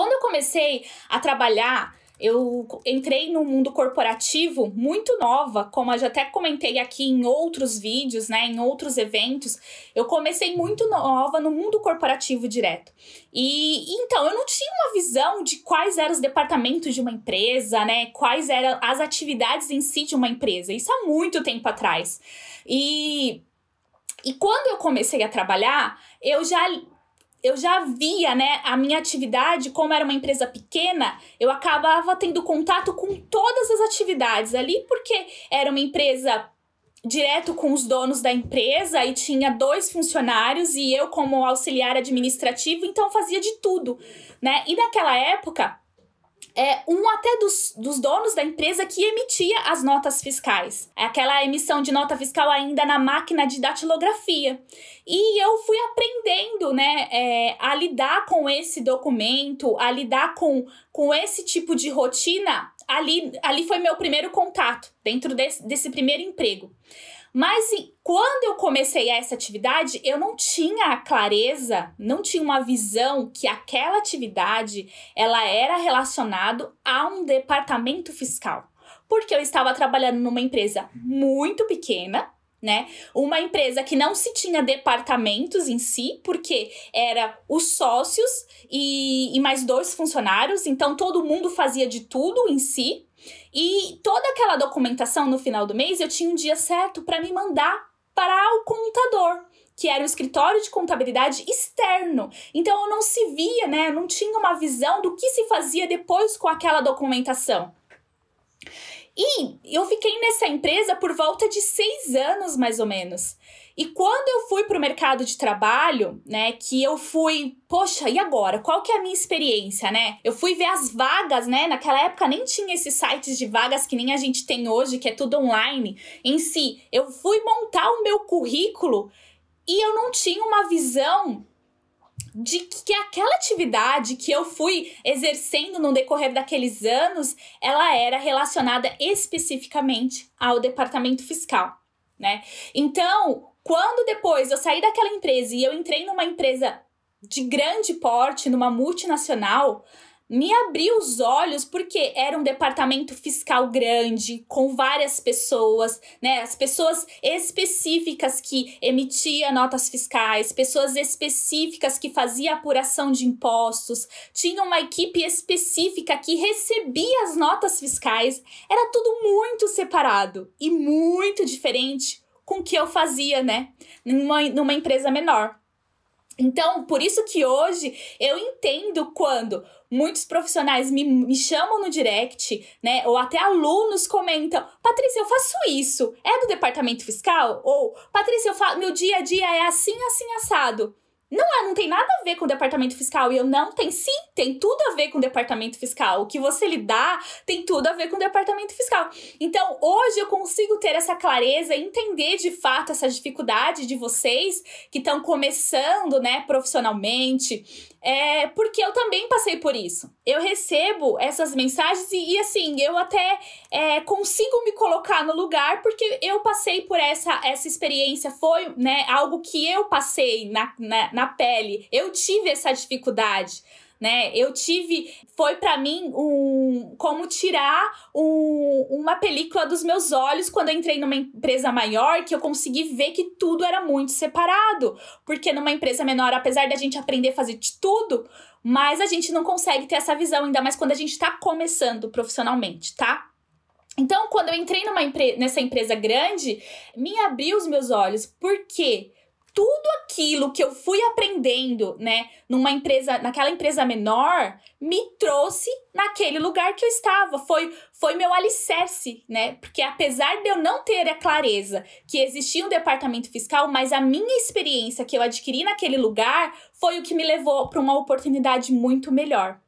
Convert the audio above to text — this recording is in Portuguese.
Quando eu comecei a trabalhar, eu entrei no mundo corporativo muito nova, como eu já até comentei aqui em outros vídeos, né, em outros eventos. Eu comecei muito nova no mundo corporativo direto. E então, eu não tinha uma visão de quais eram os departamentos de uma empresa, né, quais eram as atividades em si de uma empresa. Isso há muito tempo atrás. E quando eu comecei a trabalhar, eu já via, né, a minha atividade, como era uma empresa pequena, eu acabava tendo contato com todas as atividades ali, porque era uma empresa direto com os donos da empresa e tinha 2 funcionários e eu como auxiliar administrativo, então fazia de tudo, né? E naquela época, até dos donos da empresa que emitia as notas fiscais. Aquela emissão de nota fiscal ainda na máquina de datilografia. E eu fui aprendendo, né, a lidar com esse documento, a lidar com esse tipo de rotina. Ali foi meu primeiro contato, dentro desse primeiro emprego. Mas quando eu comecei essa atividade, eu não tinha a clareza, não tinha uma visão que aquela atividade ela era relacionada a um departamento fiscal. Porque eu estava trabalhando numa empresa muito pequena, né? Uma empresa que não se tinha departamentos em si, porque era os sócios e mais 2 funcionários, então todo mundo fazia de tudo em si. E toda aquela documentação no final do mês, eu tinha um dia certo para me mandar para o contador, que era o escritório de contabilidade externo. Então eu não se via, né? Eu não tinha uma visão do que se fazia depois com aquela documentação. E eu fiquei nessa empresa por volta de 6 anos, mais ou menos. E quando eu fui para o mercado de trabalho, né, que eu fui, poxa, e agora? Qual que é a minha experiência, né? Eu fui ver as vagas, né? Naquela época nem tinha esses sites de vagas que nem a gente tem hoje, que é tudo online em si. Eu fui montar o meu currículo e eu não tinha uma visão de que aquela atividade que eu fui exercendo no decorrer daqueles anos, ela era relacionada especificamente ao departamento fiscal, né? Então, quando depois eu saí daquela empresa e eu entrei numa empresa de grande porte, numa multinacional, me abriu os olhos porque era um departamento fiscal grande, com várias pessoas, né? As pessoas específicas que emitia notas fiscais, pessoas específicas que fazia apuração de impostos, tinha uma equipe específica que recebia as notas fiscais. Era tudo muito separado e muito diferente com o que eu fazia, né? Numa empresa menor. Então, por isso que hoje eu entendo quando muitos profissionais me chamam no direct, né? Ou até alunos comentam: Patrícia, eu faço isso. É do departamento fiscal? Ou, Patrícia, meu dia a dia é assim, assim, assado. Não tem nada a ver com o departamento fiscal. E eu não tenho, sim, tem tudo a ver com o departamento fiscal. O que você lidar tem tudo a ver com o departamento fiscal. Então, hoje eu consigo ter essa clareza, entender de fato essa dificuldade de vocês que estão começando, né, profissionalmente. Porque eu também passei por isso. Eu recebo essas mensagens e assim, eu até consigo me colocar no lugar porque eu passei por essa experiência. Foi, né, algo que eu passei na pele. Eu tive essa dificuldade, né? Foi pra mim como tirar uma película dos meus olhos quando eu entrei numa empresa maior, que eu consegui ver que tudo era muito separado. Porque numa empresa menor, apesar de a gente aprender a fazer de tudo, mas a gente não consegue ter essa visão, ainda mais quando a gente tá começando profissionalmente, tá? Então, quando eu entrei nessa empresa grande, me abriu os meus olhos, porque tudo aquilo que eu fui aprendendo, né, naquela empresa menor, me trouxe naquele lugar que eu estava. Foi meu alicerce, né? Porque apesar de eu não ter a clareza que existia um departamento fiscal, mas a minha experiência que eu adquiri naquele lugar foi o que me levou para uma oportunidade muito melhor.